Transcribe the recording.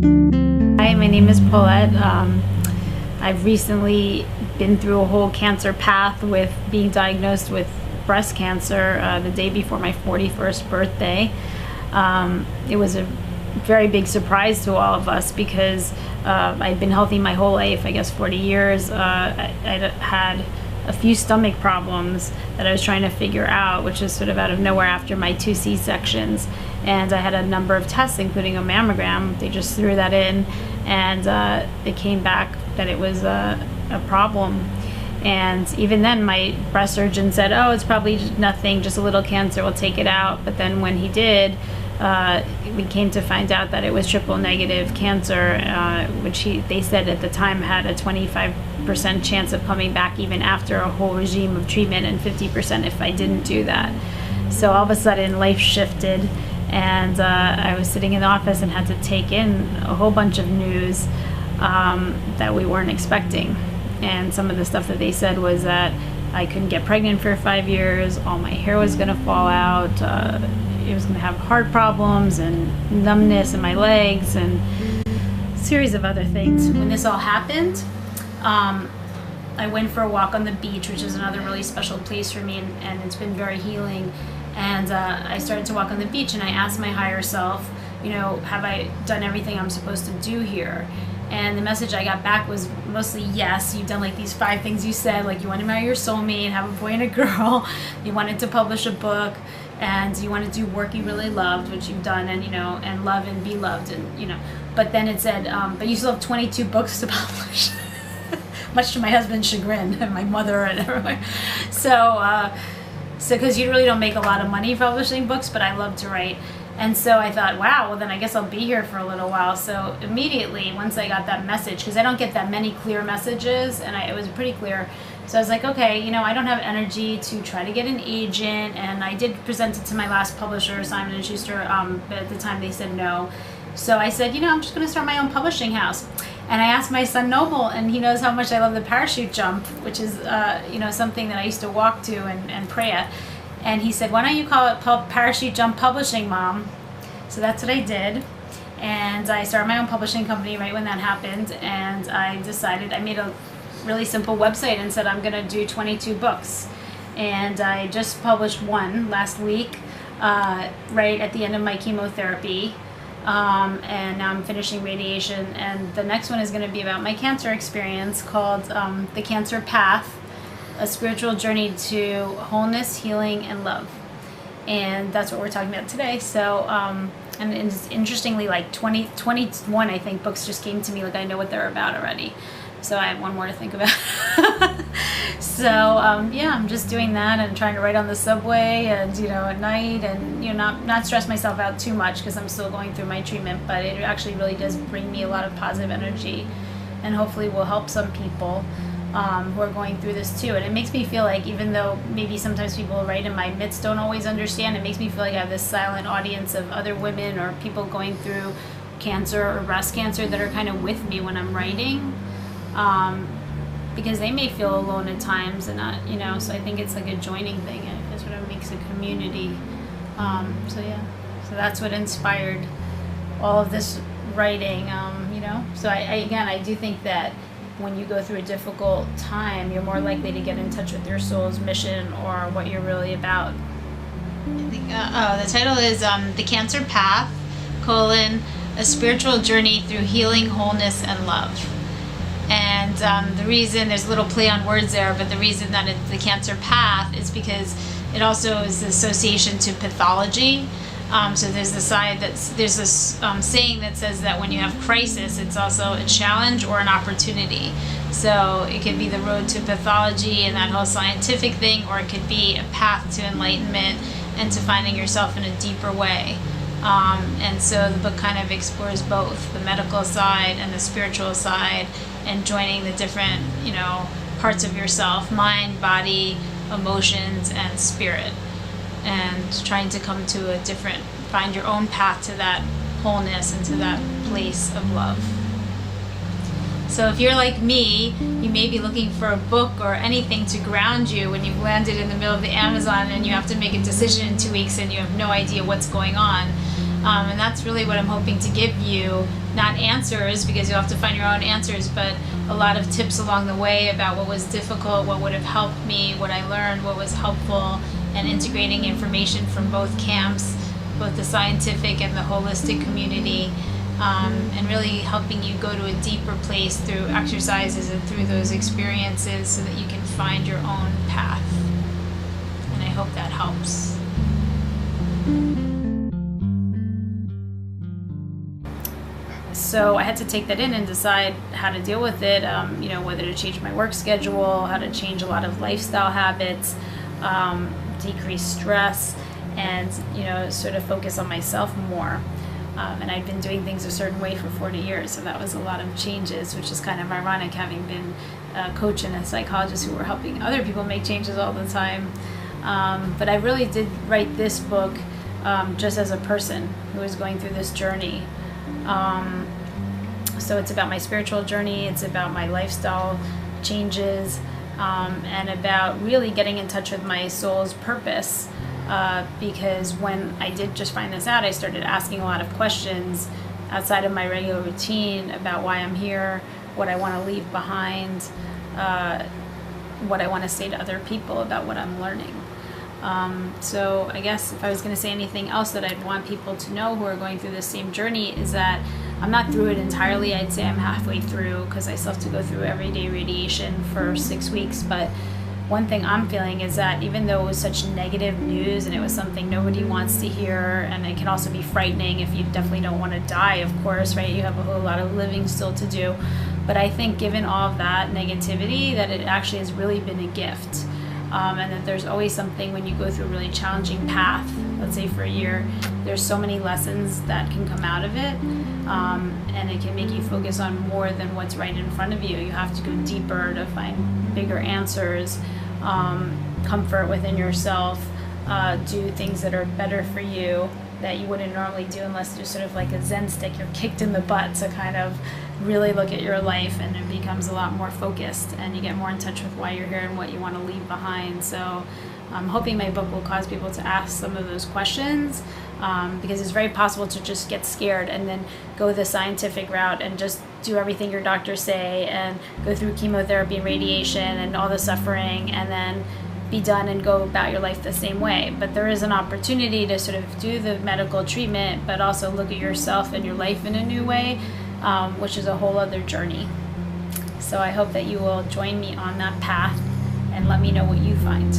Hi, my name is Paulette. I've recently been through a whole cancer path with being diagnosed with breast cancer the day before my 41st birthday. It was a very big surprise to all of us because I'd been healthy my whole life, I guess 40 years. I'd had a few stomach problems that I was trying to figure out, which is sort of out of nowhere after my 2 C-sections. And I had a number of tests, including a mammogram. They just threw that in, and it came back that it was a problem. And even then, my breast surgeon said, oh, it's probably nothing, just a little cancer, we'll take it out. But then when he did, we came to find out that it was triple negative cancer, which they said at the time had a 25% chance of coming back even after a whole regime of treatment, and 50% if I didn't do that. So all of a sudden life shifted, and I was sitting in the office and had to take in a whole bunch of news that we weren't expecting. And some of the stuff that they said was that I couldn't get pregnant for 5 years, all my hair was going to fall out, it was going to have heart problems and numbness in my legs and a series of other things. When this all happened, I went for a walk on the beach, which is another really special place for me, and it's been very healing. And I started to walk on the beach, and I asked my higher self, you know, have I done everything I'm supposed to do here? And the message I got back was mostly yes. You've done like these 5 things you said, like you want to marry your soulmate, have a boy and a girl, you wanted to publish a book, and you want to do work you really loved, which you've done, and you know, and love and be loved, and you know. But then it said, but you still have 22 books to publish, much to my husband's chagrin and my mother and everyone. So because you really don't make a lot of money publishing books, but I love to write. And so I thought, wow, well then I guess I'll be here for a little while. So immediately, once I got that message, because I don't get that many clear messages, and it was pretty clear. So I was like, okay, you know, I don't have energy to try to get an agent, and I did present it to my last publisher, Simon & Schuster, but at the time they said no. So I said, you know, I'm just going to start my own publishing house. And I asked my son Noble, and he knows how much I love the parachute jump, which is, you know, something that I used to walk to and pray at. And he said, why don't you call it Parachute Jump Publishing, Mom? So that's what I did. And I started my own publishing company right when that happened. And I decided, I made a really simple website and said, I'm going to do 22 books. And I just published one last week, right at the end of my chemotherapy. And now I'm finishing radiation. And the next one is going to be about my cancer experience, called The Cancer Path, a spiritual journey to wholeness, healing, and love. And that's what we're talking about today. So, and it's interestingly, like 21, I think, books just came to me, like I know what they're about already. So I have one more to think about. So, yeah, I'm just doing that and trying to write on the subway and, you know, at night, and, you know, not stress myself out too much because I'm still going through my treatment, but it actually really does bring me a lot of positive energy, and hopefully will help some people who are going through this too. And it makes me feel like, even though maybe sometimes people right in my midst don't always understand, it makes me feel like I have this silent audience of other women or people going through cancer or breast cancer that are kind of with me when I'm writing, because they may feel alone at times, and not, you know, so I think it's like a joining thing. That's what makes a community. So yeah, so that's what inspired all of this writing, you know. So I do think that when you go through a difficult time, you're more likely to get in touch with your soul's mission or what you're really about. I think, the title is The Cancer Path, a spiritual journey through healing, wholeness, and love. And the reason, there's a little play on words there, but the reason that it's the cancer path is because it also is the association to pathology. So there's the side there's this saying that says that when you have crisis, it's also a challenge or an opportunity. So it could be the road to pathology and that whole scientific thing, or it could be a path to enlightenment and to finding yourself in a deeper way. And so the book kind of explores both the medical side and the spiritual side, and joining the different, you know, parts of yourself: mind, body, emotions, and spirit, and trying to come to find your own path to that wholeness and to that place of love. So if you're like me, you may be looking for a book or anything to ground you when you've landed in the middle of the Amazon and you have to make a decision in 2 weeks and you have no idea what's going on. And that's really what I'm hoping to give you, not answers, because you'll have to find your own answers, but a lot of tips along the way about what was difficult, what would have helped me, what I learned, what was helpful, and integrating information from both camps, both the scientific and the holistic community, and really helping you go to a deeper place through exercises and through those experiences so that you can find your own path. And I hope that helps. So I had to take that in and decide how to deal with it, whether to change my work schedule, how to change a lot of lifestyle habits, decrease stress, and, sort of focus on myself more. And I'd been doing things a certain way for 40 years, so that was a lot of changes, which is kind of ironic, having been a coach and a psychologist who were helping other people make changes all the time. But I really did write this book just as a person who was going through this journey. So it's about my spiritual journey, it's about my lifestyle changes, and about really getting in touch with my soul's purpose. Because when I did just find this out, I started asking a lot of questions outside of my regular routine about why I'm here, what I want to leave behind, what I want to say to other people about what I'm learning. So I guess if I was going to say anything else that I'd want people to know who are going through the same journey is that I'm not through it entirely. I'd say I'm halfway through, because I still have to go through everyday radiation for 6 weeks. But one thing I'm feeling is that even though it was such negative news and it was something nobody wants to hear, and it can also be frightening if you definitely don't want to die, of course, right? You have a whole lot of living still to do. But I think given all of that negativity, that it actually has really been a gift. And that there's always something when you go through a really challenging path, let's say for a year, there's so many lessons that can come out of it, and it can make you focus on more than what's right in front of you. You have to go deeper to find bigger answers, comfort within yourself, do things that are better for you that you wouldn't normally do unless you're sort of like a Zen stick, you're kicked in the butt to kind of really look at your life, and it becomes a lot more focused and you get more in touch with why you're here and what you want to leave behind. So I'm hoping my book will cause people to ask some of those questions, because it's very possible to just get scared and then go the scientific route and just do everything your doctors say and go through chemotherapy and radiation and all the suffering and then be done and go about your life the same way. But there is an opportunity to sort of do the medical treatment but also look at yourself and your life in a new way, which is a whole other journey. So I hope that you will join me on that path and let me know what you find.